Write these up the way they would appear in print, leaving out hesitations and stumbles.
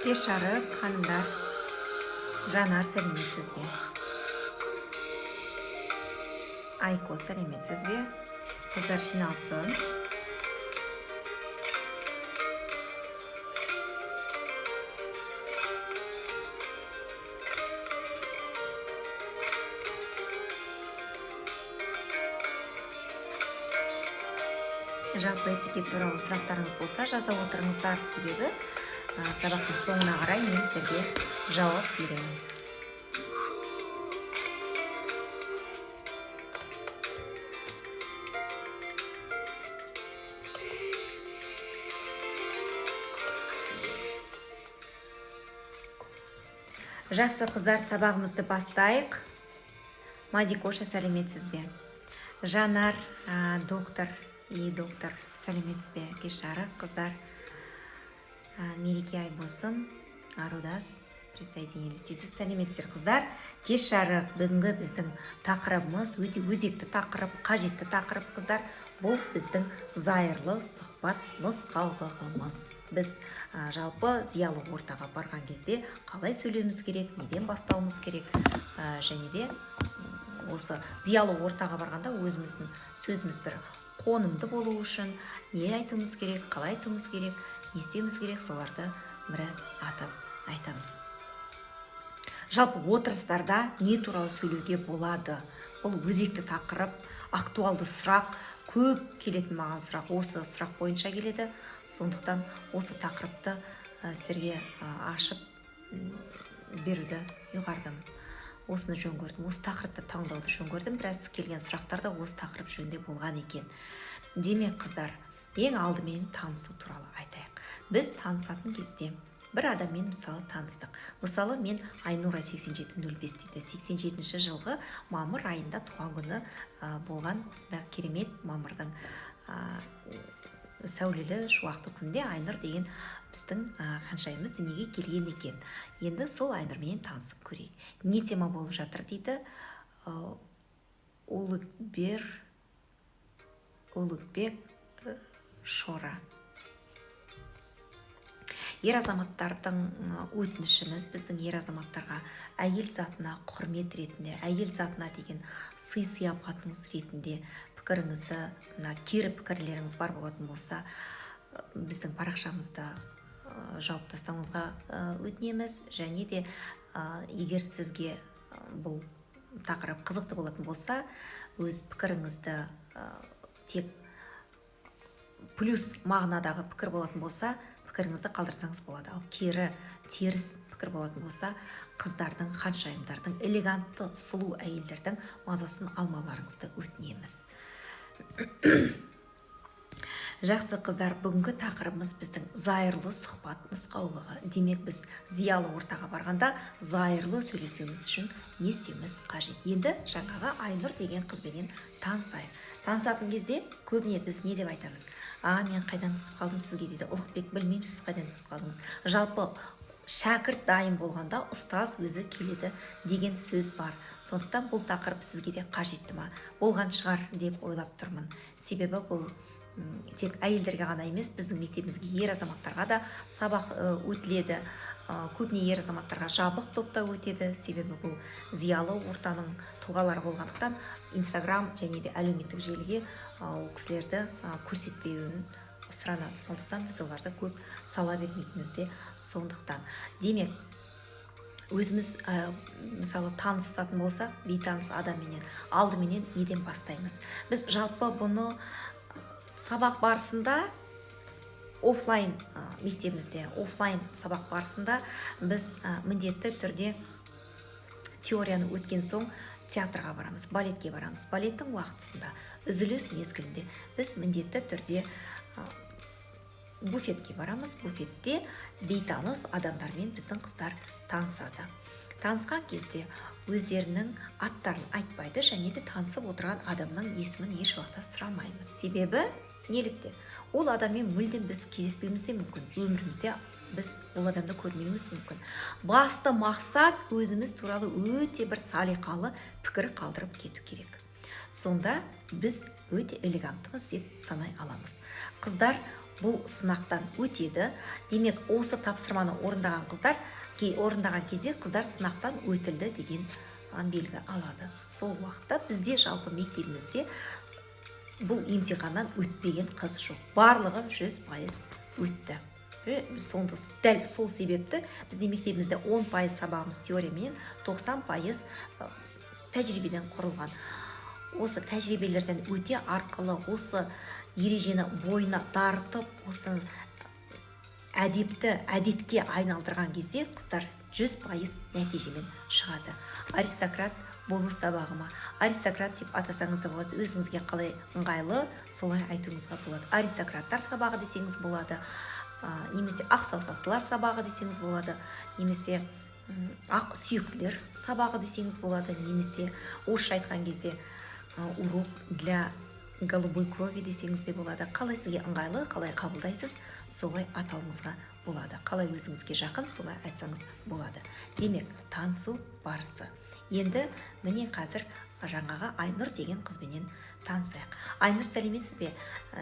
Кеш жарық, ханымдар, Жанар сәлеметсіз бе? Айко сәлеметсіз бе? Қыздар жиналсын. Жалпы этикет туралы сұрақтарыңыз болса, жаза отырыңыздар, себебі сабақтың соңына қарай мен сіздерге жауап беремін. Жақсы қыздар, сабағымызды бастайық. Мадикоша сәлеметсіз бе? Жанар, доктор сәлеметсіз бе? Кеш жарық қыздар. Мереке Айбосын, Арудас присоединились дейді. Сәлеметсіздер қыздар. Кеш жарық, бүгінгі біздің тақырыбымыз өте өзекті тақырып, қажетті тақырып қыздар. Бұл біздің зайырлы сұхбат нұсқаулығымыз. Біз жалпы зиялы ортаға барған кезде қалай сөйлеуіміз керек, неден бастауымыз керек, және де осы зиялы ортаға барғанда өзіміздің сөзіміз бір қонымды болу үшін не айтуымыз керек, қалай айтуымыз керек, не істеуіміз керек, соларды біраз атап айтамыз. Жалпы отырыстарда не туралы сөйлеуге болады? Бұл өзекті тақырып, актуалды сұрақ, көп келетін маған сұрақ осы сұрақ бойынша келеді. Сондықтан осы тақырыпты сіздерге ашып беруді ұйғардым. Осыны жөн көрдім, осы тақырыпты таңдауды жөн көрдім. Біраз келген сұрақтар да осы тақырып жөнінде болған екен. Демек қыздар, ең алдымен танысу туралы айтайық. Біз танысатын кезде бір адаммен мысалы таныстық. Мысалы мен Айнура 8705 дейді. 87 жылғы мамыр айында туған күні болған. Осында керемет мамырдың сәулелі шуақты күнде Айнұр деген біздің ханшайымыз дүниеге келген екен. Енді сол Айнұрмен танысып көрейік. Не тема болып жатыр дейді? Улықбек Шора. Ер азаматтардың өтінішіміз біздің ер азаматтарға әйел затына құрмет ретінде, әйел затына деген сый-сияпатыңыз ретінде пікіріңізді, кері пікірлеріңіз бар болатын болса, біздің парақшамызда жауап тастауыңызға өтінеміз. Және де егер сізге бұл тақырып қызықты болатын болса, өз пікіріңізді тек плюс мағынадағы пікір болатын болса, пікіріңізді қалдырсаңыз болады. Ал теріс пікір болатын болса, қыздардың, ханшайымдардың, элегантты, сұлу әйелдердің мазасын алмауларыңызды өтінеміз. Жақсы қыздар, бүгінгі тақырыбымыз біздің зайырлы сұхбат нұсқаулығы. Демек біз зиялы ортаға барғанда зайырлы сөйлесуіміз үшін не істеуіміз қажет? Енді жаңағы Айнұр деген қызбенен танысайық. Танысатын кезде көбіне біз не деп айтамыз? Мен қайдан түсіп қалдым сізге дейді. Ұлықбек, білмеймін, сіз қайдан түсіп қалдыңыз. Жалпы шәкірт дайын болғанда ұстаз өзі келеді деген сөз бар. Сондықтан бұл тақырып сізге де қажетті ма? Болған шығар деп ойлап тұрмын. Себебі бұл тек әйелдерге ғана емес, біздің мектебімізге ер азаматтарға да сабақ өтіледі. Көбіне ер азаматтарға жабық топта өтеді. Себебі бұл зиялы ортаның тұлғалары болғандықтан Инстаграм және де әлеуметтік желіге ол кісілерді көрсетпеуін сұранады. Сондықтан біз оларды көп сала бермейтініміз де сондықтан. Демек, өзіміз мысалы танысатын болсақ, бейтаныс адамменен алдыменен неден бастаймыз? Біз жалпы бұны сабақ барысында офлайн мектебімізде, офлайн сабақ барысында біз міндетті түрде теорияны өткен соң театрға барамыз, балетке барамыз. Балеттің уақытысында, үзіліс мезгілінде біз міндетті түрде буфетке барамыз. Буфетте бейтаныс адамдармен біздің қыздар танысады. Танысқан кезде өздерінің аттарын айтпайды, және де танысып отырған адамның есімін еш уақытта сұрамаймыз. Себебі неліктен? Ол адаммен мүлдем біз кездеспеуіміз де мүмкін. Өмірімізде біз ол адамды көрмеуіміз мүмкін. Басты мақсат өзіміз туралы өте бір салиқалы пікір қалдырып кету керек. Сонда біз өте элеганттымыз деп санай аламыз. Қыздар бұл сынақтан өтеді. Демек, осы тапсырманы орындаған кезде қыздар сынақтан өтілді деген белгі алады. Сол уақытта бізде жалпы мектебімізде бұл емтиханнан өтпеген қыз жоқ. Барлығы 100% өтті. Дәл сол себепті бізде мектебімізде 10% сабағымыз теориямен, 90% тәжірибеден құрылған. Осы тәжірибелерден өте арқылы, осы ережені бойына дарытып, осы әдетке айналдырған кезде қыздар 100% нәтижемен шығады. Аристократ болу сабағыма. Аристократ деп атасаңыз да болады, өзіңізге қалай ыңғайлы, солай айтуыңызға болады. Аристократтар сабағы десеңіз болады, немесе ақ саусақтылар сабағы десеңіз болады, немесе ақ сүйектілер сабағы десеңіз болады, немесе орысша айтқан кезде урок для голубой крови десеңіз де болады. Қалай сізге ыңғайлы, қалай қабылдайсыз, солай атауыңызға болады. Қалай өзіңізге жақын, солай айтсаңыз болады. Демек, танысу барысы. Енді міне қазір жаңағы Айнұр деген қызбенен танысайық. Айнұр, сәлеметсіз бе?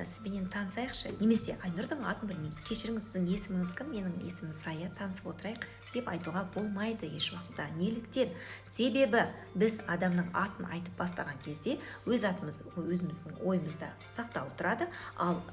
Сізбенен танысайықшы. Немесе Айнұрдың атын білмейміз. Кешіріңіз, сіздің есіміңіз кім? Менің есімім Сая, танысып отырайық деп айтуға болмайды еш уақытта. Неліктен? Себебі біз адамның атын айтып бастаған кезде өз атымыз өзіміздің ойымызда сақталып тұрады, ал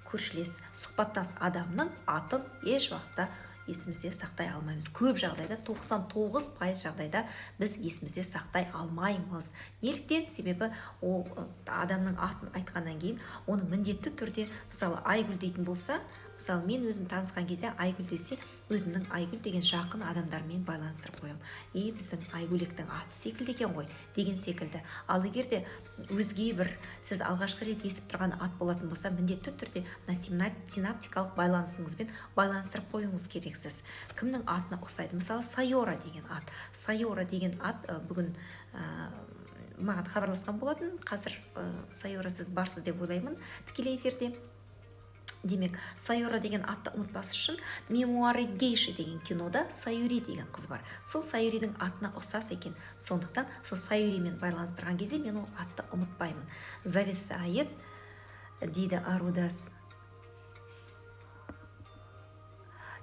көршілес, сұхбаттас адамның атын еш уақытта есімізде сақтай алмаймыз. Көп жағдайда, 99% жағдайда біз есімізде сақтай алмаймыз. Неліктен? Себебі ол адамның атын айтқаннан кейін оны міндетті түрде, мысалы Айгүл дейтін болса, мысалы мен өзім танысқан кезде Айгүл десе, өзімнің Айгүл деген жақын адамдармен байланыстырып қоямын. Біздің Айгүлектің аты секілді екен ғой деген секілді. Ал егер де өзге бір сіз алғашқы рет естіп тұрған ат болатын болса, міндетті түрде синаптикалық байланысыңызбен байланыстырып қоюыңыз керексіз. Кімнің атына ұқсайды? Мысалы, Сайора деген ат. Сайора деген ат бүгін маған хабарласқан болатын. Қазір Сайора, сіз барсыз деп ойлаймын тікелей эфирде. Демек, Сайора деген атты ұмытпас үшін «Мемуары гейши» деген кинода Сайури деген қыз бар. Сол Сайуридің атына ұқсас екен. Сондықтан сол Сайуримен байланыстырған кезде мен ол атты ұмытпаймын. Зависает дейді Арудас.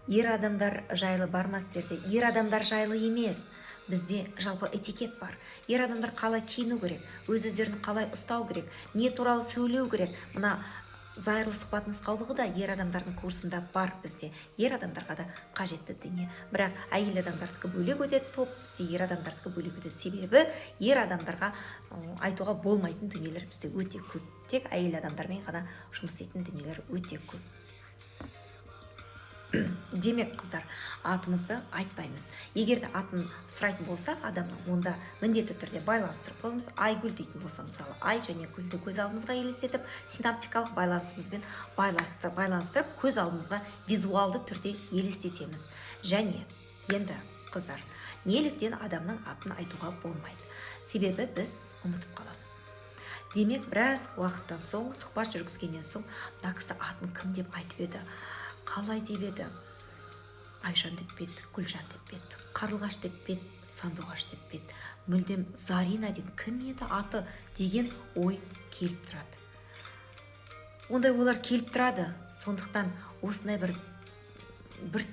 Ер адамдар жайлы бар ма сіздерде? Ер адамдар жайлы емес. Бізде жалпы этикет бар. Ер адамдар қалай киіну керек, өз-өздерін қалай ұстау керек, не туралы сөйлеу керек. Мына зайырлы сұхбат нұсқаулығы да ер адамдардың курсында бар бізде. Ер адамдарға да қажетті дүние. Бірақ әйел адамдардікі бөлек өтеді топ, бізде ер адамдардікі бөлек өтеді. Себебі ер адамдарға айтуға болмайтын дүниелер бізде өте көп. Тек әйел адамдармен ғана жұмыс істейтін дүниелер өте көп. Демек, қыздар, атымызды айтпаймыз. Егер де атын сұрайтын болса адамның, онда міндетті түрде байланыстырып қоймыз. Айгүл дейтін болса, мысалы, Ай және Гүлді көз алдымызға елестетіп, синаптикалық байланысымызбен байланыстырып, көз алдымызға визуалды түрде елестетеміз. Және енді, қыздар, неліктен адамның атын айтуға болмайды? Себебі біз ұмытып қаламыз. Демек, біраз уақыттан соң, сұхбат жүргізгеннен соң, мына кісі атын кім деп айтып еді? Қалай деп еді? Айжан деп бет, Гүлжан деп бет, Қарлығаш деп бет, Сандуғаш деп бет, мүлдем Зарина деген кім еді аты деген ой келіп тұрады. Ондай олар келіп тұрады. Сондықтан осындай бір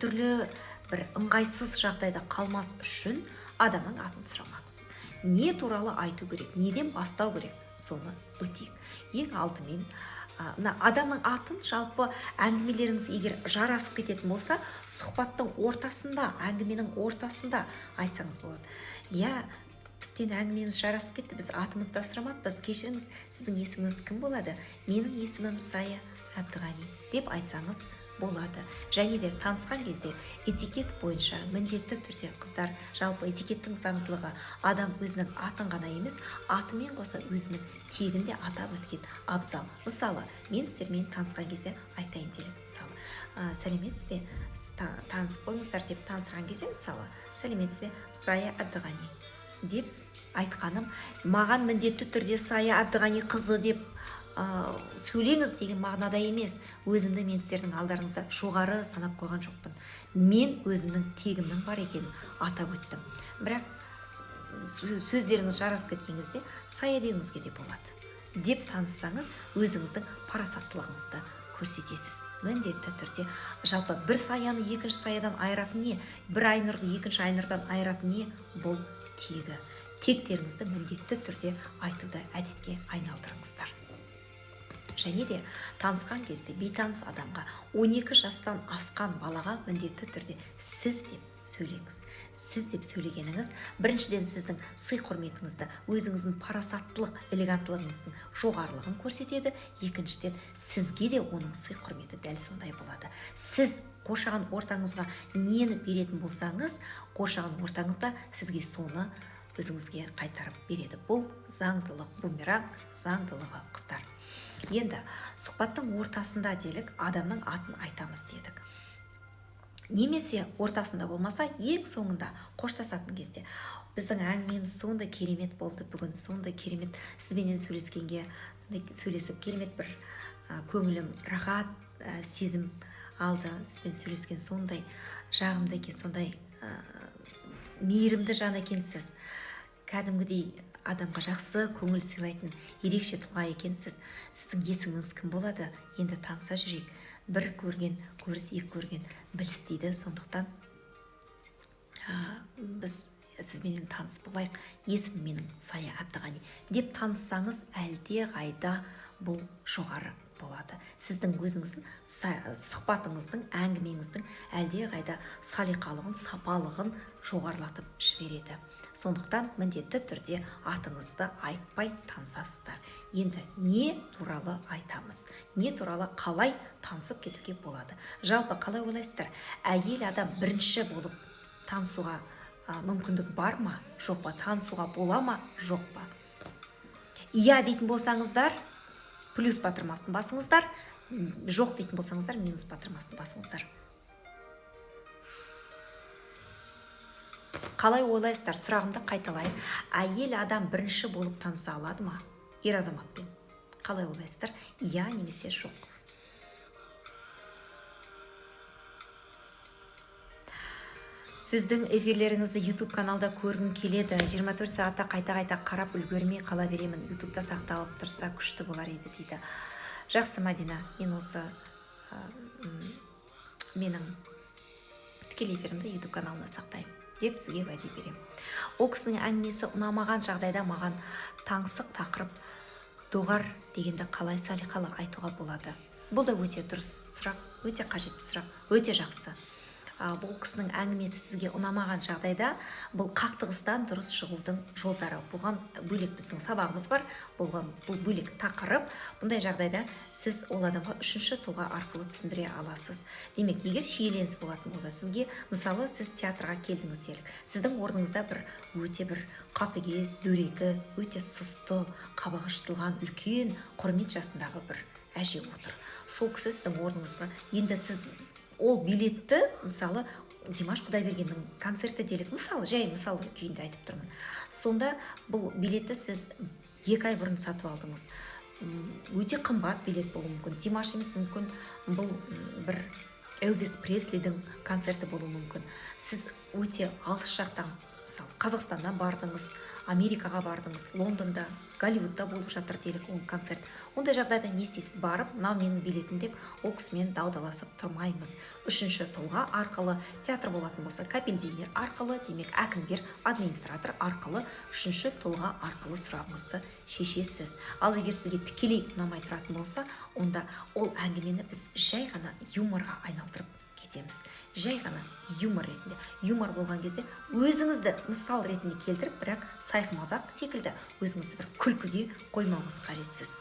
түрлі бір ыңғайсыз жағдайда қалмас үшін адамның атын сұрамаңыз. Не туралы айту керек, неден бастау керек, соны өтейік. Ең алдымен адамның атын жалпы әңгімелеріңіз егер жарасып кететін болса, сұхбаттың ортасында, әңгіменің ортасында айтсаңыз болады. Тіптен әңгімеміз жарасып кетті, біз атымызды сұрамаппыз, кешіріңіз, сіздің есіміңіз кім болады? Менің есімім Сая Әбдіғани деп айтсаңыз болады. Және де танысқан кезде этикет бойынша міндетті түрде, қыздар, жалпы этикеттің заңдылығы адам өзінің атын ғана емес, атымен қоса өзінің тегін де атап өткен абзал. Мысалы, мен сіздермен танысқан кезде айтайын делік. Мысалы, сәлеметсіз бе? Танысып қойыңыздар деп таныстырған кезде, мысалы, сәлеметсіз бе? Сая Әбдіғани деп айтқаным, маған міндетті түрде Сая Әбдіғани қызы деп сөйлеңіз деген мағынада емес. Өзімді мен сіздердің алдарыңызда жоғары санап қойған жоқпын. Мен өзімнің тегімнің бар екенін атап өттім. Бірақ сөздеріңіз жарасып кеткен кезде Сая деуіңізге де болады. Деп таныссаңыз, өзіңіздің парасаттылығыңызды көрсетесіз. Міндетті түрде. Жалпы бір саяны екінші саядан айыратын не? Бір айнұрды екінші айнұрдан айыратын не? Бұл тегі. Тектеріңізді міндетті түрде айтуды әдетке айналдырыңыздар. Және де танысқан кезде бейтаныс адамға 12 жастан асқан балаға міндетті түрде сіз деп сөйлеңіз. Сіз деп сөйлегеніңіз біріншіден сіздің сый құрметіңізді, өзіңіздің парасаттылық, элеганттылығыңыздың жоғарылығын көрсетеді. Екіншіден сізге де оның сый құрметі дәл сондай болады. Сіз қоршаған ортаңызға нені беретін болсаңыз, қоршаған ортаңызда сізге соны өзіңізге қайтарып береді. Бұл заңдылық, бумеранг заңдылығы, қыздар. Енді сұхбаттың ортасында делік адамның атын айтамыз дедік. Немесе ортасында болмаса, ең соңында қоштасатын кезде біздің әңгімеміз сондай керемет болды. Бүгін сондай керемет сізбенен сөйлескенге, сөйлесіп керемет бір көңілім рахат сезім алды. Сізбен сөйлескен сондай жағымды екен, сондай мейірімді жан екенсіз. Кәдімгідей адамға жақсы көңіл сыйлайтын ерекше тұлға екенсіз. Сіздің есіміңіз кім болады? Енді таныса жүрейік. Бір көрген көріс, екі көрген біліс дейді. Сондықтан біз сізбенен таныс болайық. Есімім менің Сая Әбдіғани деп таныссаңыз әлде қайда бұл жоғары болады. Сіздің өзіңіздің сұхбатыңыздың, әңгімеңіздің әлде қайда салиқалығын, сапалығын жоғарылатып жібереді. Сондықтан міндетті түрде атыңызды айтпай танысасыздар. Енді не туралы айтамыз? Не туралы қалай танысып кетуге болады? Жалпы қалай ойлайсыздар? Әйел адам бірінші болып танысуға мүмкіндік бар ма, жоқ па? Танысуға бола ма, жоқ па? Иә дейтін болсаңыздар, плюс батырмасын басыңыздар, жоқ дейтін болсаңыздар, минус батырмасын басыңыздар. Қалай ойлайсыздар? Сұрағымды қайталайын. Әйел адам бірінші болып таныса алады ма? Ер азаматпен. Қалай ойлайсыздар? Иә немесе жоқ? Сіздің эфирлеріңізді YouTube каналда көргім келеді. 24 сағатта қайта-қайта қарап үлгермей қала беремін. YouTube'да сақталып тұрса күшті болар еді дейді. Жақсы, Мадина, мен осы менің тікелей эфирімді YouTube каналына сақтаймын деп сізге уәде беремін. Ол кісінің әңгімесі ұнамаған жағдайда маған таңсық тақырып доғар дегенді қалай салиқалы айтуға болады. Бұл да өте дұрыс сұрақ, өте қажетті сұрақ, өте жақсы. Бұл кісінің әңгімесі сізге ұнамаған жағдайда бұл қақтығыстан дұрыс шығудың жолдары. Бұған бөлек біздің сабағымыз бар. Бұл бөлек тақырып. Бұндай жағдайда сіз ол адамға үшінші тұлға арқылы түсіндіре аласыз. Демек, егер шиеленіс болатын болса, сізге, мысалы, сіз театрға келдіңіз делік. Сіздің орныңызда өте бір қатыгез, дөрекі, өте сұсты, қабағы шытылған үлкен құрмет жасындағы бір әже отыр. Сол кісі сіздің орныңызға, енді сіз ол билетті, мысалы, Димаш Құдайбергеннің концерті делік, мысалы, жай мысалы күйінде айтып тұрмын. Сонда бұл билетті сіз 2 ай бұрын сатып алдыңыз. Өте қымбат билет болуы мүмкін. Димаш емес, мүмкін бұл бір Элвис Преслидің концерті болуы мүмкін. Сіз өте алыс жақтан, мысалы, Қазақстаннан бардыңыз, Америкаға бардыңыз, Лондонда, Голливудта болып жатыр делік ол концерт. Ондай жағдайда не істейсіз? Барып, мынау менің билетім деп, ол кісімен даудаласып тұрмаймыз. Үшінші тұлға арқылы, театр болатын болса, капельдинер арқылы, демек әкімдер, администратор арқылы, үшінші тұлға арқылы сұрағыңызды шешесіз. Ал егер сізге тікелей ұнамай тұратын болса, онда ол әңгімені біз жай ғана юморға айналдырып кетеміз. Жай ғана юмор ретінде. Юмор болған кезде өзіңізді мысал ретінде келтіріп, бірақ сайқымазақ секілді өзіңізді бір күлкіге қоймауыңыз қажетсіз.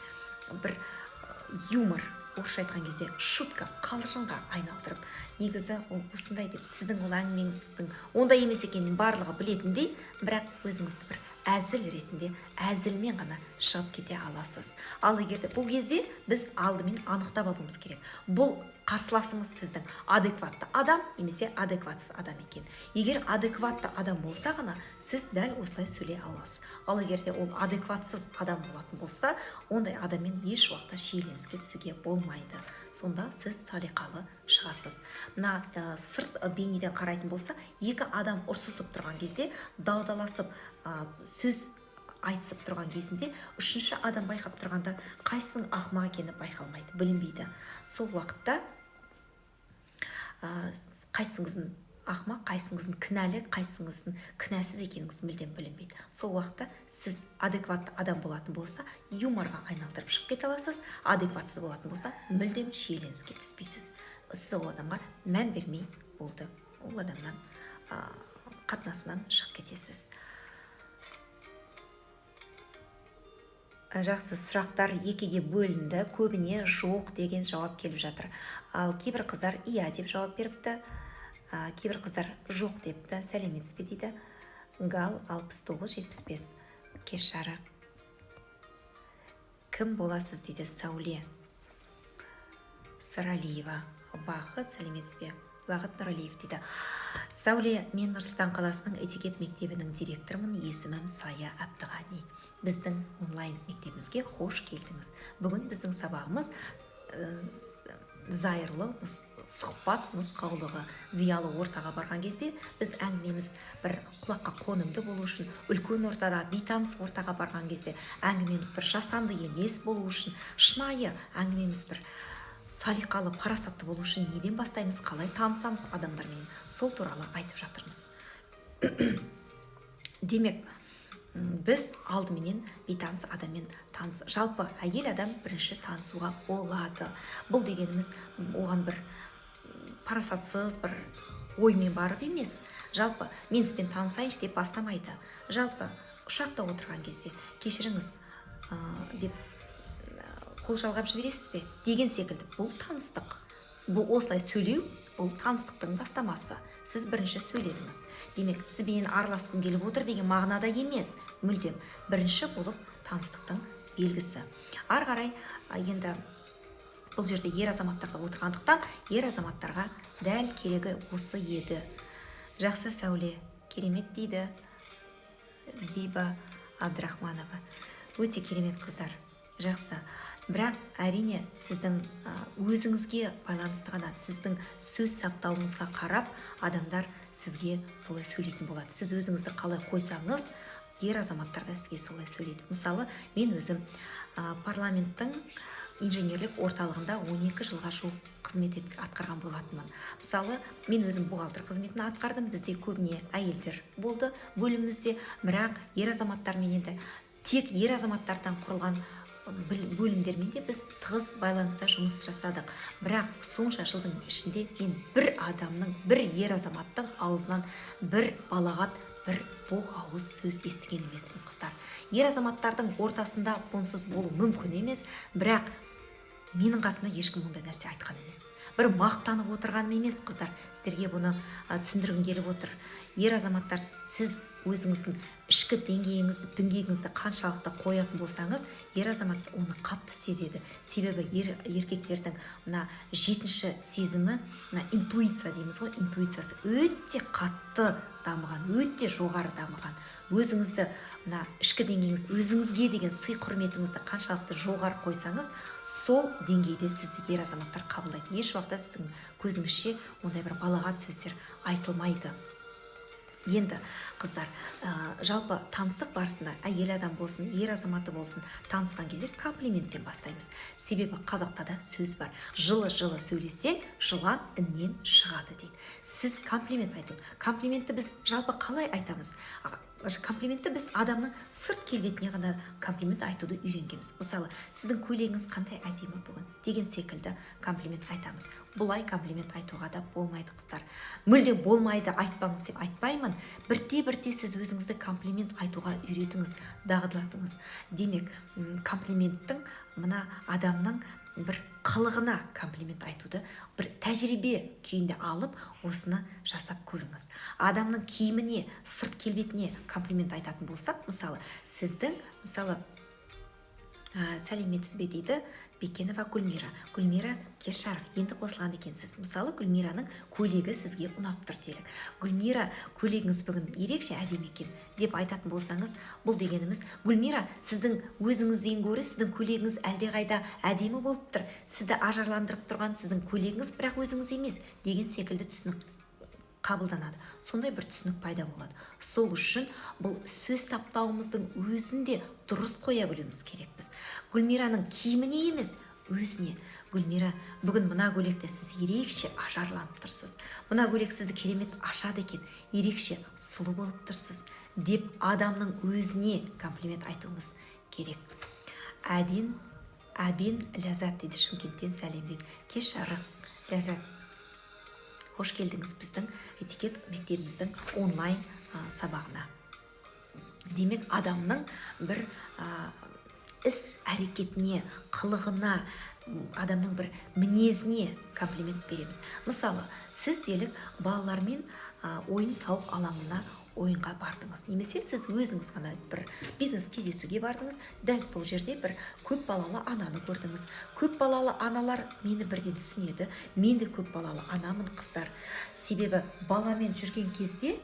Бір юмор, орысша айтқан кезде шутка, қалжыңға айналдырып, негізі ол осындай деп сіздің ол әңгімеңіздің ондай емес екенін барлығы білетіндей, бірақ өзіңізді бір әзіл ретінде, әзілмен ғана шығып кете аласыз. Ал егерде бұл кезде біз алдымен анықтап алуымыз керек. Бұл қарсыласыңыз сіздің адекватты адам немесе адекватсыз адам екен. Егер адекватты адам болса ғана сіз дәл осылай сөйлей аласыз. Ал егерде ол адекватсыз адам болатын болса, ондай адаммен еш уақытта шиеленіске түсуге болмайды. Сонда сіз салиқалы шығасыз. Мына сырт бейнеден қарайтын болса, екі адам ұрсысып тұрған кезде даудаласып сөз айтысып тұрған кезінде үшінші адам байқап тұрғанда қайсының ақымақ екені байқалмайды, білінбейді. Сол уақытта қайсыңыздың ақымақ, қайсыңыздың кінәлі, қайсыңыздың кінәсіз екеніңіз мүлдем білінбейді. Сол уақытта сіз адекватты адам болатын болса, юморға айналдырып шығып кете аласыз, адекватсыз болатын болса, мүлдем шиеленіске түспейсіз. Сіз ол адамға мән бермей болды, ол адамнан қатынасынан шығып кетесіз. Жақсы, сұрақтар екіге бөлінді, көбіне жоқ деген жауап келіп жатыр. Ал кейбір қыздар иә деп жауап беріпті, кейбір қыздар жоқ депті. Сәлеметсіз бе дейді. Гал 6975. Кеш жарық. Кім боласыз дейді. Сауле Саралиева. Бақыт, сәлеметсіз бе? Бақыт Нұралиев дейді. Сауле, мен Нұрсұлтан қаласының этикет мектебінің директорымын, есімім Сая Әбдіғани. Біздің онлайн мектебімізге қош келдіңіз. Бүгін біздің сабағымыз зайырлы сұхбат нұсқаулығы. Зиялы ортаға барған кезде біз әңгімеміз бір құлаққа қонымды болу үшін, үлкен ортада, бейтаныс ортаға барған кезде әңгімеміз бір жасанды емес болу үшін, шынайы әңгімеміз бір салиқалы, парасатты болу үшін неден бастаймыз, қалай танысамыз адамдармен, сол туралы айтып жатырмыз. Демек, біз алдыменен бейтаныс адаммен таныс. Жалпы әйел адам бірінші танысуға болады. Бұл дегеніміз оған бір парасатсыз бір оймен барып емес. Жалпы мен сізбен танысайыншы деп бастамайды. Жалпы ұшақта отырған кезде кешіріңіз деп қол жалғап жібересіз бе деген секілді. Бұл таныстық. Бұл осылай сөйлеу, бұл таныстықтың бастамасы. Сіз бірінші сөйледіңіз. Демек, сізбен араласқым келіп отыр деген мағынада емес, мүлдем бірінші болып таныстықтың белгісі. Ары қарай енді бұл жерде ер азаматтарда отырғандықтан, ер азаматтарға дәл керегі осы еді. Жақсы, Сәуле, керемет дейді Биба Абдрахманова. Өте керемет қыздар. Жақсы. Бірақ әрине сіздің өзіңізге байланысты ғана, сіздің сөз саптауыңызға қарап адамдар сізге солай сөйлейтін болады. Сіз өзіңізді қалай қойсаңыз, ер азаматтар да сізге солай сөйлейді. Мысалы, мен өзім парламенттің инженерлік орталығында 12 жылға жуық қызмет атқарған болатынмын. Мысалы, мен өзім бухгалтер қызметін атқардым. Бізде көбіне әйелдер болды бөлімімізде, бірақ ер азаматтармен енді тек ер азаматтардан құрылған бөлімдермен де біз тығыз байланыста жұмыс жасадық. Бірақ сонша жылдың ішінде мен бір адамның, бір ер азаматтың аузынан бір балағат, бір боқ ауыз сөз естіген емеспін, қыздар. Ер азаматтардың ортасында бұнсыз болу мүмкін емес, бірақ менің қасымда ешкім ондай нәрсе айтқан емес. Бір мақтанып отырғаным емес, қыздар. Сіздерге бұны түсіндіргім келіп отыр. Ер азаматтар, сіз өзіңіздің ішкі деңгейіңізді қаншалықты қоятын болсаңыз, ер азамат оны қатты сезеді. Себебі еркектердің мына жетінші сезімі, мына интуиция дейміз ғой, интуициясы өте қатты дамыған, өте жоғары дамыған. Өзіңізді мына ішкі деңгейіңіз, өзіңізге деген сый құрметіңізді қаншалықты жоғары қойсаңыз, сол деңгейде сізді ер азаматтар қабылдайды. Еш уақытта сіздің көзіңізше ондай бір балағат сөздер айтылмайды. Енді қыздар, жалпы таныстық барысында әйел адам болсын, ер азаматы болсын, танысқан кезде комплименттен бастаймыз. Себебі қазақта да сөз бар. Жылы-жылы сөйлесең, жылан іннен шығады дейді. Сіз комплимент айту. Комплиментті біз жалпы қалай айтамыз? Комплиментті біз адамның сырт келбетіне ғана комплимент айтуды үйренгенбіз. Мысалы, сіздің көйлегіңіз қандай әдемі бүгін деген секілді комплимент айтамыз. Бұлай комплимент айтуға да болмайды, қыздар. Мүлде болмайды, айтпаңыз деп айтпаймын. Бірте-бірте сіз өзіңізді комплимент айтуға үйретіңіз, дағдылатыңыз. Демек, комплименттің мына адамның бір қылығына комплимент айтуды бір тәжірибе күйінде алып, осыны жасап көріңіз. Адамның киіміне, сырт келбетіне комплимент айтатын болсақ, мысалы, сіздің, мысалы, сәлеметсіз бе дейді Бекенова Гүлмира. Гүлмира, кеш жарық, енді қосылған екенсіз. Мысалы, Гүлмираның көйлегі сізге ұнап тұр делік. Гүлмира, көйлегіңіз бүгін ерекше әдемі екен деп айтатын болсаңыз, бұл дегеніміз, Гүлмира, сіздің өзіңізден гөрі сіздің көйлегіңіз әлдеқайда әдемі болып тұр. Сізді ажарландырып тұрған сіздің көйлегіңіз, бірақ өзіңіз емес деген секілді түсінік қабылданады. Сондай бір түсінік пайда болады. Сол үшін бұл сөз саптауымыздың өзінде дұрыс қоя білуіміз керекпіз. Гүлмираның киіміне емес, өзіне. Гүлмира, бүгін мына көйлекте сіз ерекше ажарланып тұрсыз. Мына көйлек сізді керемет ашады екен, ерекше сұлу болып тұрсыз деп адамның өзіне комплимент айтуымыз керек. Әбен Ләззат дейді, Шымкенттен сәлем дейді. Кеш жарық, Ләззат. Қош келдіңіз біздің этикет мектебіміздің онлайн сабағына. Демек, адамның бір іс әрекетіне, қылығына, адамның бір мінезіне комплимент береміз. Мысалы, сіз делік балалармен ойын сауық алаңына ойынға бардыңыз. Немесе сіз өзіңіз ғана бір бизнес кездесуге бардыңыз, дәл сол жерде бір көп балалы ананы көрдіңіз. Көп балалы аналар мені бірден түсінеді. Мен де көп балалы анамын, қыздар. Себебі баламен жүрген кезде,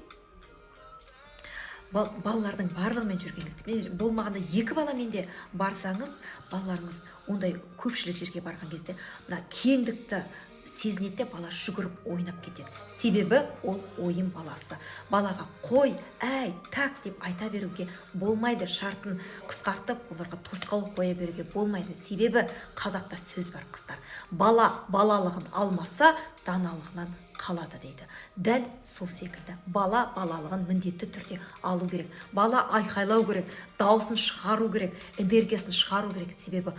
балалардың барлығымен жүрген кезде, болмағанда екі баламен де барсаңыз, балаларыңыз ондай көпшілік жерге барған кезде, мына кеңдікті сезінеді, бала жүгіріп ойнап кетеді. Себебі ол ойын баласы. Балаға қой, әй, так деп айта беруге болмайды. Шартын қысқартып, оларға тосқауыл қоя беруге болмайды. Себебі қазақта сөз бар, қыздар. Бала балалығын алмаса, даналығынан қалады дейді. Дәл сол секілді. Бала балалығын міндетті түрде алу керек. Бала айқайлау керек, дауысын шығару керек, энергиясын шығару керек. Себебі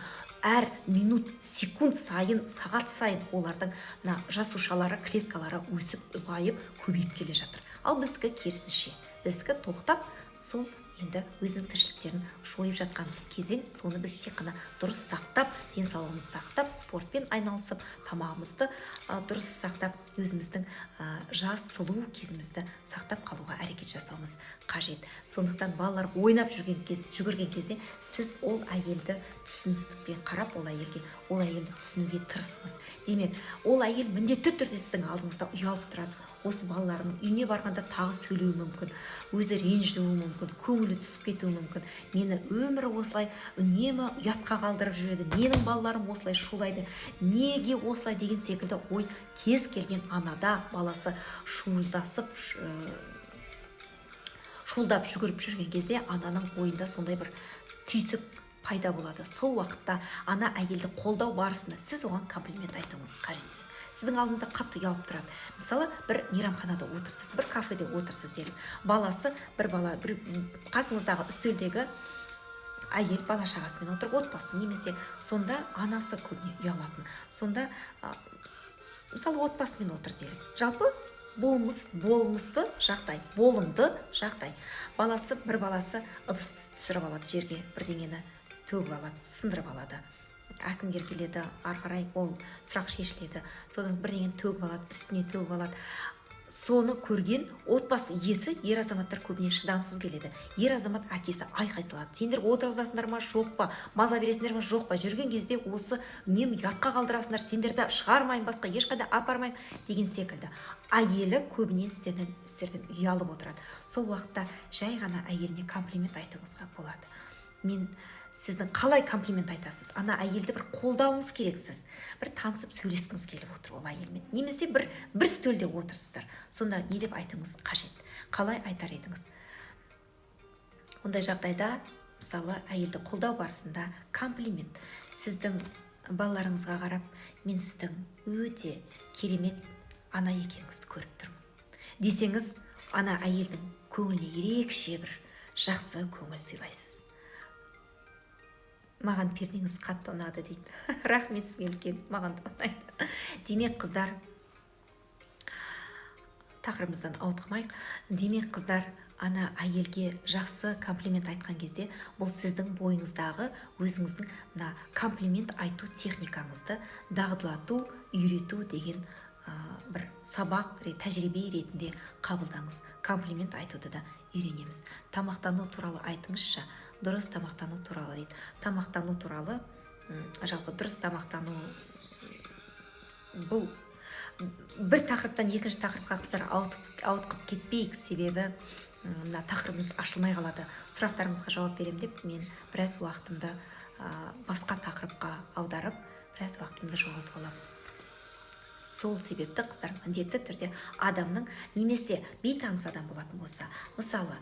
әр минут, секунд сайын, сағат сайын олардың жасушалары, клеткалары өсіп, ұлғайып, көбейіп келе жатыр. Ал біздікі керісінше. Біздікі тоқтап, сол енді өзінің тіршіліктерін жойып жатқан кезең. Соны біз тек қана дұрыс сақтап, денсаулығымызды сақтап, спортпен айналысып, тамағымызды дұрыс сақтап, өзіміздің жас сұлу кезімізді сақтап қалуға әрекет жасауымыз қажет. Сондықтан балалар ойнап жүгірген кезде сіз ол әйелді түсіністікпен қарап, ол әйелді түсінуге тырысыңыз. Демек, ол әйел міндетті түрде сіздің алдыңызда ұялып тұрады. Осы балаларының үйіне барғанда тағы сөйлеуі мүмкін, өзі ренжуі мүмкін, көңілі түсіп кетуі мүмкін. Мені өмірі осылай үнемі ұятқа қалдырып жүреді, менің балаларым осылай шулайды, неге осылай деген секілді ой кез келген анада баласы шуылдап жүгіріп жүрген кезде ананың ойында сондай бір түйсік пайда болады. Сол уақытта ана әйелді қолдау барысында сіз оған комплимент айтуыңыз қажетсіз. Сіздің алдыңызда қатты ұялып тұрады. Мысалы, бір мейрамханада отырсыз, бір кафеде отырсыз делік. Баласы, бір қасыңыздағы үстелдегі әйел бала шағасымен отырып отбасы, немесе сонда анасы көбіне ұялатын. Сонда, мысалы, отбасымен отыр делік. Жалпы болмысты жағдай, болымды жағдай. Бір баласы ыдыс түсіріп алады жерге, бірдеңені төгіп алады, сындырып алады. Әкімгер келеді, ары қарай ол сұрақ шешіледі. Содан бірдеңені төгіп алады, үстіне төгіп алады. Соны көрген отбасы иесі, ер азаматтар көбіне шыдамсыз келеді. Ер азамат әкесі айқай салады. Сендер отырғызасыңдар ма, жоқ па? Маза бересіңдер ма, жоқ па? Жүрген кезде осы үнемі ұятқа қалдырасыңдар, сендерді шығармайын, басқа ешқайда апармайын деген секілді. Әйелі көбіне істерден ұялып отырады. Сол уақытта жай ғана әйеліне комплимент айтуыңызға болады. Мен сіздің қалай комплимент айтасыз? Ана әйелді бір қолдауыңыз керексіз. Бір танысып сөйлескіңіз келіп отыр ол әйелмен. Немесе бір стөлде отырсыздар. Сонда не деп айтуыңыз қажет? Қалай айтар едіңіз? Ондай жағдайда, мысалы, әйелді қолдау барысында комплимент. Сіздің балаларыңызға қарап, мен сіздің өте керемет ана екеніңізді көріп тұрмын десеңіз, ана әйелдің көңіліне ерекше бір жақсы көңіл сыйлайсыз. Маған пердеңіз қатты ұнады дейді. Рахмет сізге үлкен, маған да ұнайды. Демек, қыздар, тақырыбымыздан ауытқымайық. Демек, қыздар, ана әйелге жақсы комплимент айтқан кезде, бұл сіздің бойыңыздағы өзіңіздің комплимент айту техникаңызды дағдылату, үйрету деген бір сабақ, тәжірибе ретінде қабылдаңыз. Комплимент айтуды да үйренеміз. Тамақтану туралы айтыңызшы. Дұрыс тамақтану туралы дейді. Тамақтану туралы, жалпы дұрыс тамақтану, бұл бір тақырыптан екінші тақырыпқа қыздар ауытқып кетпейік, себебі тақырыбымыз ашылмай қалады. Сұрақтарыңызға жауап берем деп, мен біраз уақытымды басқа тақырыпқа аударып, біраз уақытымды жоғалтып аламын. сол себепті қыздар міндетті түрде адамның немесе бейтаныс адам болатын болса, мысалы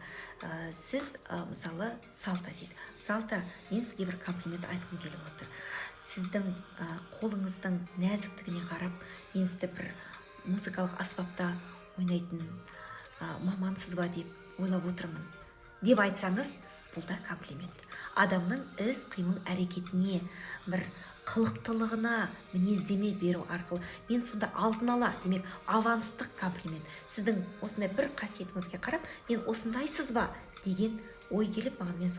сіз мысалы Салта дейді. Салта, мен сізге бір комплимент айтқым келіп отыр. Сіздің қолыңыздың нәзіктігіне қарап, мен сізді бір музыкалық аспапта ойнайтын мамансыз ба деп ойлап отырмын деп айтсаңыз, бұл да комплимент. Адамның іс қимыл әрекетіне, бір қылықтылығына мінездеме беру арқылы мен сонда алдын ала, демек аванстық комплимент. Сіздің осындай бір қасиетіңізге қарап, мен осындайсыз ба деген ой келіп маған, мен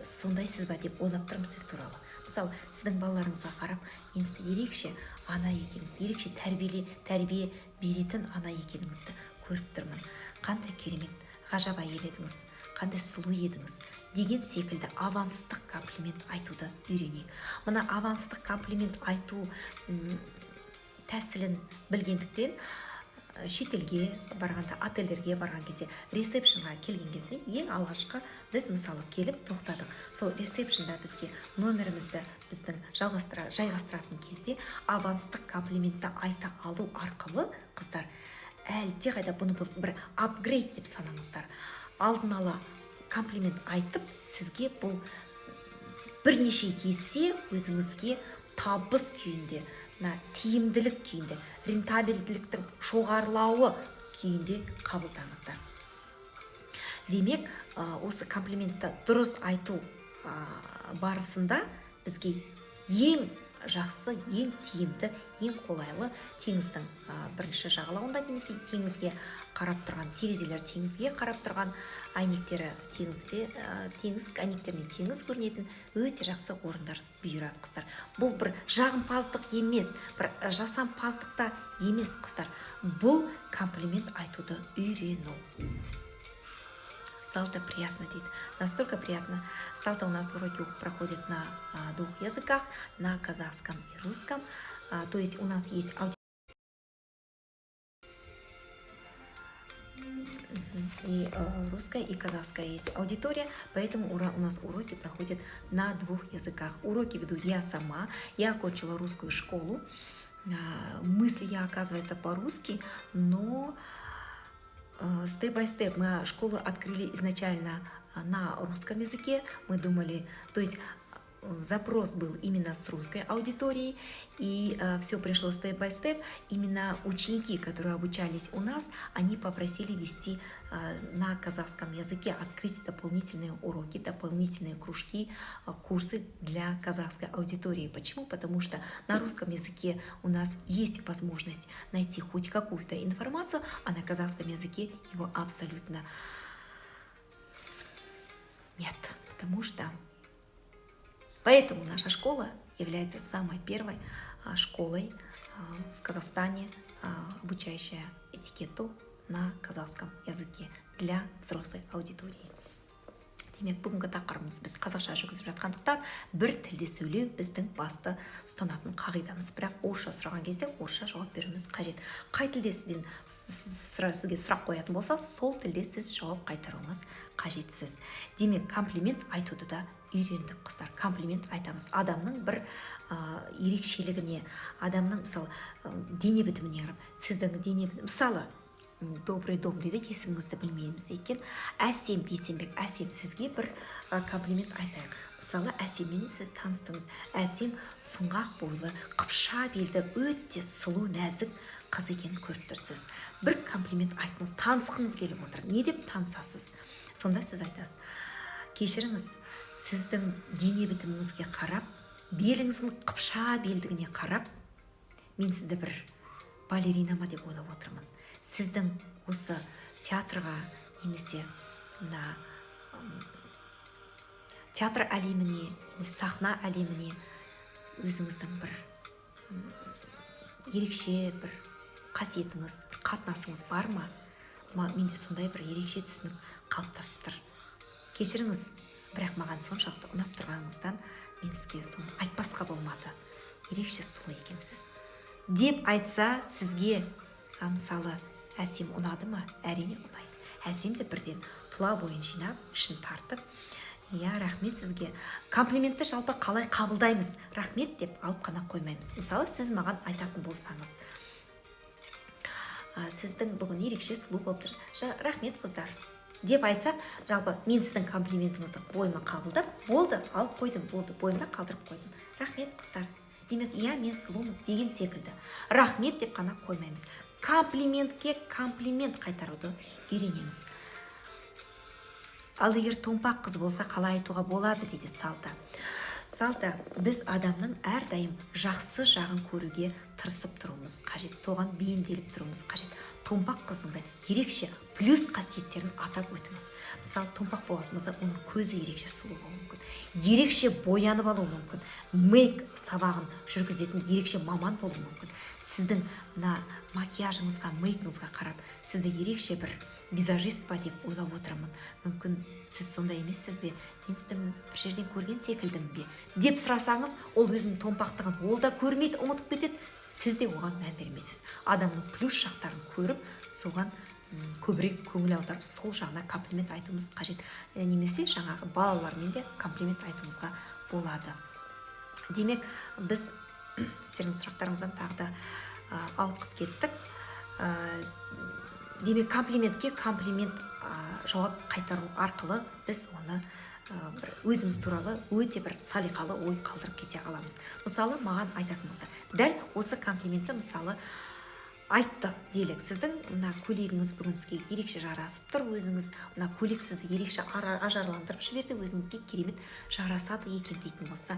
сондайсыз ба деп ойлап тұрмын сіз туралы. Мысалы, сіздің балаларыңызға қарап, мен сізді ерекше ана екеніңізді, ерекше тәрбие беретін ана екеніңізді көріп тұрмын. Қандай керемет, ғажап әйел едіңіз, қандай сұлу едіңіз деген секілді аванстық комплимент айтуды үйренейік. Мына аванстық комплимент айту тәсілін білгендіктен шетелге барғанда, отельдерге барған кезде, ресепшнға келген кезде ең алғашқы біз мысалы келіп тоқтадық. Сол ресепшнда бізге номерімізді біздің жайғастыратын кезде аванстық комплиментті айта алу арқылы, қыздар, әлде қайда бұны бір апгрейд деп санаңыздар. Алдын ала комплимент айтып, сізге бұл бірнеше есе өзіңізге табыс күйінде, тиімділік күйінде, рентабелділіктің жоғарылауы күйінде қабылдаңыздар. Демек, осы комплиментті дұрыс айту барысында бізге ең жақсы, ең тиімді, ең қолайлы теңіздің бірінші жағалауында, немесе теңізге қарап тұрған, терезелер теңізге қарап тұрған, әйнектері теңіз әйнектерінен теңіз көрінетін өте жақсы орындар бұйырады, қыздар. Бұл бір жағымпаздық емес, бір жасампаздықта емес, қыздар. Бұл комплимент айтуды үйрену. Салта приятно дейді. Настолько приятно. Салта у нас уроки проходят на двух языках, на казахском и русском. То есть у нас есть и русская, и казахская есть аудитория, поэтому у нас уроки проходят на двух языках. Уроки веду я сама, я окончила русскую школу, мысли я, оказывается, по-русски, но степ-бай-степ мы школу открыли изначально на русском языке. Мы думали, то есть запрос был именно с русской аудиторией, и все пришло степ-бай-степ. Именно ученики, которые обучались у нас, они попросили вести на казахском языке, открыть дополнительные уроки, дополнительные кружки, курсы для казахской аудитории. Почему? Потому что на русском языке у нас есть возможность найти хоть какую-то информацию, а на казахском языке его абсолютно нет. Потому что поэтому наша школа является самой первой школой в Казахстане, обучающая этикету на казахском языке для взрослой аудитории. Демек, бүгінгі тақырыбымыз біз қазақша жүргізіп жатқандықтан, бір тілде сөйлеу біздің басты ұстанатын қағидамыз. Бірақ орысша сұраған кезде орысша жауап беруіміз қажет. Қай тілде сізден сізге сұрақ қоятын болса, сол тілде сіз жауап қайтаруыңыз қажетсіз. Демек, комплимент айтуды да үйрендік, қыздар. Комплимент айтамыз адамның бір ерекшелігіне, адамның мысалы дене бітіміне қарап, сіздің дене бітімі, мысалы добрый дом дейді, есіміңізді білмейміз екен. Әсем, Бейсенбек, Әсем, сізге бір комплимент айтайық. Мысалы, Әсеммен сіз таныстыңыз. Әсем сұңғақ бойлы, қыпша белді, өте сұлу, нәзік қыз екенін көріп тұрсыз. Бір комплимент айтыңыз, танысқыңыз келіп отыр. Не деп танысасыз? Сонда сіз айтасыз: кешіріңіз, сіздің дене бітіміңізге қарап, беліңіздің қыпша белдігіне қарап, мен сізді бір балерина ма деп ойлап отырмын. Сіздің осы театрға, немесе театр әлеміне, сахна әлеміне өзіңіздің бір ерекше бір қасиетіңіз, бір қатынасыңыз бар ма? Менде сондай бір ерекше түсінік қалыптасып тұр. Кешіріңіз, бірақ маған соншалықты ұнап тұрғаныңыздан мен сізге соны айтпасқа болмады. Ерекше сұлу екенсіз деп айтса, сізге мысалы Әсем ұнады ма? Әрине ұнайды. Әсемді бірден тұла бойын жинап, ішін тартып, я, рахмет сізге. Комплиментті жалпы қалай қабылдаймыз? Рахмет деп алып қана қоймаймыз. Мысалы, сіз маған айтатын болсаңыз, сіздің бүгін ерекше сұлу болып тұр, рахмет қыздар деп айтсақ, жалпы мен сіздің комплиментіңізді бойыма қабылдап, болды, алып қойдым, болды, бойымда қалдырып қойдым. Рахмет қыздар. Демек, иә, мен сұлумын деген секілді. Рахмет деп қана қоймаймыз. Комплиментке комплимент қайтаруды үйренеміз. Ал егер томпақ қыз болса, қалай айтуға болады дейді Салта. Салта, біз адамның әрдайым жақсы жағын көруге тырысып тұруымыз қажет, соған бейімделіп тұруымыз қажет. Томпақ қыздың да ерекше плюс қасиеттерін атап өтіңіз. Мысалы, томпақ болатын болса, оның көзі ерекше сұлу болуы мүмкін, ерекше боянып алуы мүмкін, мейк сабағын жүргізетін ерекше маман болуы мүмкін. Сіздің макияжыңызға, мейкіңізға қарап, сізді ерекше бір визажист па деп ойлап отырамын. Мүмкін сіз сондай емессіз бе? Мен сізді бір жерден көрген секілдім бе деп сұрасаңыз, ол өзінің томпақтығын ол да көрмейді, ұмытып кетеді. Сіз де оған мән бермейсіз. Адамның плюс жақтарын көріп, соған көбірек көңіл аударып, сол жағына комплимент айтуымыз қажет. Немесе жаңағы балалармен де комплимент айтуымызға болады. Демек, біз сіздердің сұрақтарыңыздан тағы да ауытқып кеттік. Демек, комплиментке комплимент жауап қайтару арқылы біз оны өзіміз туралы өте бір салиқалы ой қалдырып кете аламыз. Мысалы, маған айтатын болса, дәл осы комплиментті мысалы айтты делік. Сіздің мына көйлегіңіз бүгін сізге ерекше жарасып тұр, өзіңіз мына көйлек сізді ерекше ажарландырып жіберді, өзіңізге керемет жарасады екен дейтін болса,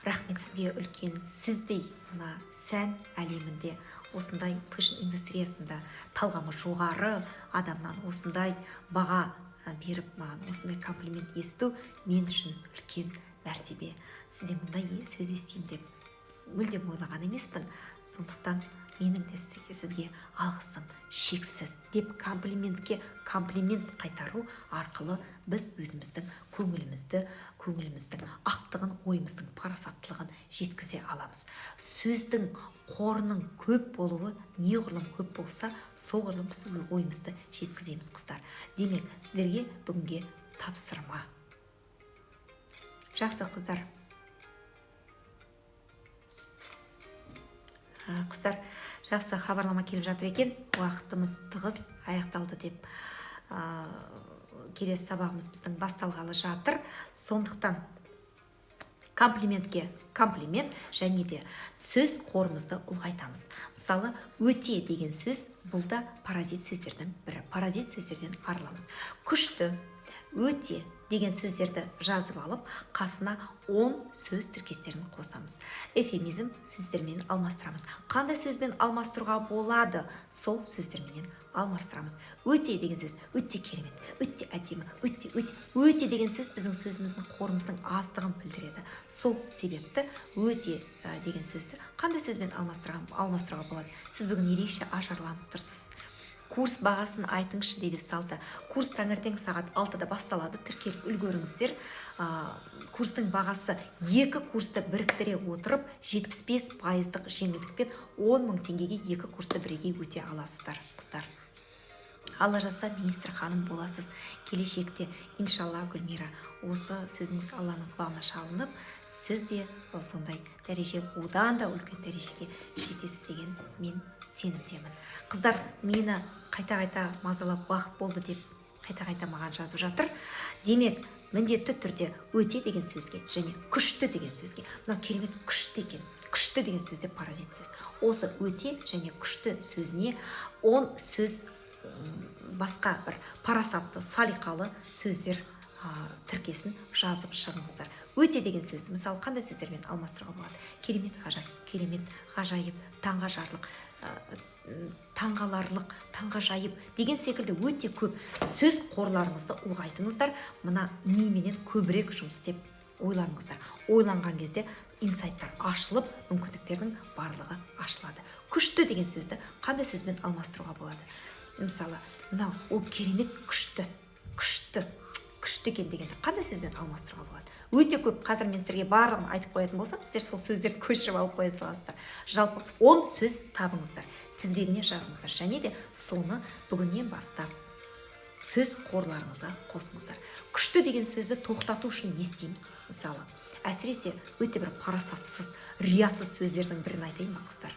рахмет сізге үлкен. Сіздей мына сән әлемінде, осындай фэшн индустриясында талғамы жоғары адамнан осындай баға беріп, маған осындай комплимент есту мен үшін үлкен мәртебе. Сізден мұндай сөз естеймін деп мүлдем ойлаған емеспін. Сондықтан менің де сізге алғысым шексіз деп комплиментке комплимент қайтару арқылы біз өзіміздің көңіліміздің ақтығын, ойымыздың парасаттылығын жеткізе аламыз. Сөздің қорының көп болуы, неғұрлым көп болса, соғұрлым біз ойымызды жеткіземіз қыздар. Демек, сіздерге бүгінге тапсырма. Жақсы қыздар. Қыздар, жақсы хабарлама келіп жатыр екен. Уақытымыз тығыз аяқталды деп келесі сабағымыз біздің басталғалы жатыр. Сондықтан комплиментке комплимент және де сөз қорымызды ұлғайтамыз. Мысалы, өте деген сөз бұл да паразит сөздердің бірі. Паразит сөздерден арыламыз. Күшті, өте деген сөздерді жазып алып, қасына 10 сөз тіркестерін қосамыз. Эфемизм сөздермен алмастырамыз. Қандай сөзбен алмастыруға болады? Сол сөздермен алмастырамыз. Өте деген сөз, өте керемет, өте әдемі, өте деген сөз біздің сөзіміздің қорымыздың аздығын білдіреді. Сол себепті өте деген сөзді қандай сөзбен алмастыруға болады? Сіз бүгін ерекше ажарланып тұрсыз. Курс бағасын айтыңызшы дейді Салта. Курс таңертең сағат 6-да басталады. Тіркеліп үлгеріңіздер. Курстың бағасы 2 курсты біріктіре отырып 75%-ық жеңілдікпен 10 000 теңгеге 2 курсты бірге өте аласыздар, қыздар. Алла жазса, министр ханым боласыз. Келешекте, иншалла, Гүлмира, осы сөзіңіз Алланың құлағына шалынып, сіз де сондай дәреже, одан да үлкен дәрежеге жетесіз деген мен сенімдемін. Қыздар, мені қайта-қайта мазалап уақыт болды деп қайта-қайта маған жазып жатыр. Демек, міндетті түрде өте деген сөзге және күшті деген сөзге, мына керемет күшті екен. Күшті деген сөзде паразит сөз. Осы өте және күшті сөзіне 10 сөз басқа бір парасатты, салиқалы сөздер тіркесін жазып шығыңыздар. Өте деген сөзді, мысалы, қандай сөздермен алмастыруға болады? Керемет, ғажапсыз, керемет, ғажайып, таңғажарлық, таңғаларлық, таңғажайып деген секілді өте көп сөз қорларыңызды ұлғайтыңыздар. Мына мименен көбірек жұмыс істеп ойланыңыздар. Ойланған кезде инсайттар ашылып, мүмкіндіктердің барлығы ашылады. Күшті деген сөзді қандай сөзбен алмастыруға болады? Мысалы, мынау ол керемет күшті екен дегенде қандай сөзбен алмастыруға болады? Өте көп. Қазір мен сіздерге барлығын айтып қоятын болсам, сіздер сол сөздерді көшіріп алып қоя саласыздар. Жалпы 10 сөз табыңыздар, тізбегіне жазыңыздар және де соны бүгіннен бастап сөз қорларыңызға қосыңыздар. Күшті деген сөзді тоқтату үшін не істейміз? Мысалы, әсіресе өте бір парасатсыз, риясыз сөздердің бірін айтайын ма, қыздар?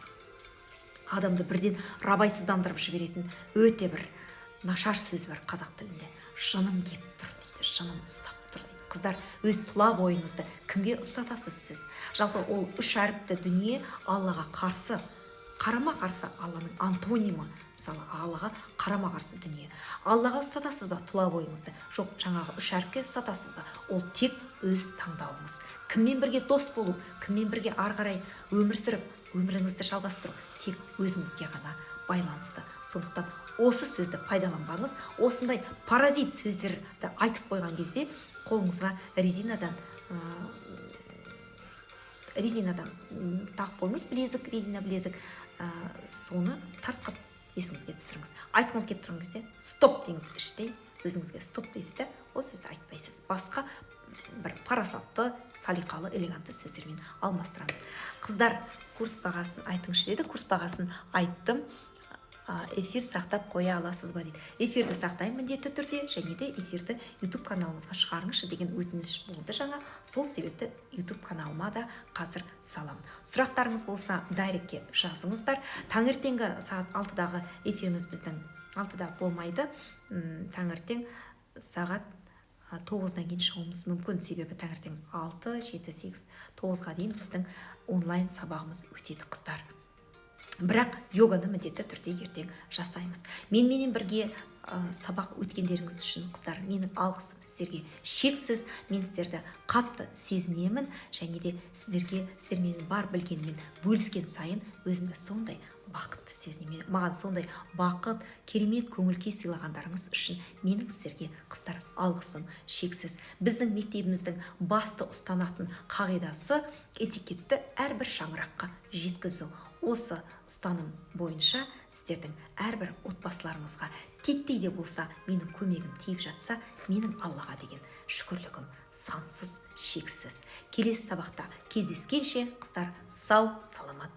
адамды бірден рабайсыздандырып жіберетін өте бір нашар сөз бар қазақ тілінде. Жыным кеп тұр дейді, жыным ұстап тұр дейді. Қыздар, өз тұла бойыңызды кімге ұстатасыз сіз? Жалпы ол үш әріпті дүние Аллаға қарсы, қарама-қарсы, Алланың антонимі. Мысалы, Аллаға қарама-қарсы дүние. Аллаға ұстатасыз ба тұла бойыңызды? Жоқ, жаңағы үш әріпке ұстатасыз ба? Ол тек өз таңдауыңыз. Кіммен бірге дос болу, кіммен бірге ары қарай өмір сүріп, өміріңізді жалғастыру тек өзіңізге ғана байланысты. Сондықтан осы сөзді пайдаланбаңыз. Осындай паразит сөздерді айтып қойған кезде қолыңызға резинадан тағып қойыңыз, білезік, резина білезік, соны тартқып есіңізге түсіріңіз. Айтқыңыз келіп тұрған кезде стоп деңіз, іштей өзіңізге стоп дейсіз де, ол сөзді айтпайсыз. Басқа бір парасатты, салиқалы, элегантты сөздермен алмастырамыз. Қыздар, курс бағасын айтыңызшы деді. Курс бағасын айттым. Эфир сақтап қоя аласыз ба дейді. Эфирді сақтаймын міндетті түрде, және де эфирді YouTube каналыңызға шығарыңызшы деген өтініш болды жаңа. Сол себепті YouTube каналыма да қазір саламын. Сұрақтарыңыз болса, дайректке жазыңыздар. Таңертеңгі сағат 6-дағы эфиріміз біздің 6-да болмайды. Таңертең сағат 9-дан кейін шығуымыз мүмкін, себебі таңертең 6, 7, 8, 9-ға дейін біздің онлайн сабағымыз өтеді қыздар. Бірақ йоганы міндетті түрде ертең жасаймыз. Менімен бірге сабақ өткендеріңіз үшін қыздар, менің алғысым сіздерге шексіз. Мен сіздерді қатты сезінемін, және де сіздермен бар білгенмен бөліскен сайын өзімді сондай бақытты сезінемін. Маған сондай бақыт, керемет көңіл-күй сыйлағандарыңыз үшін менің сіздерге қыздар алғысым шексіз. Біздің мектебіміздің басты ұстанатын қағидасы этикетті әрбір шаңыраққа жеткізу. Осы ұстаным бойынша сіздердің әрбір отбасыларыңызға титтей де болса менің көмегім тиіп жатса, менің Аллаға деген шүкірлігім сансыз, шексіз. Келесі сабақта кездескенше қыздар сау, саламат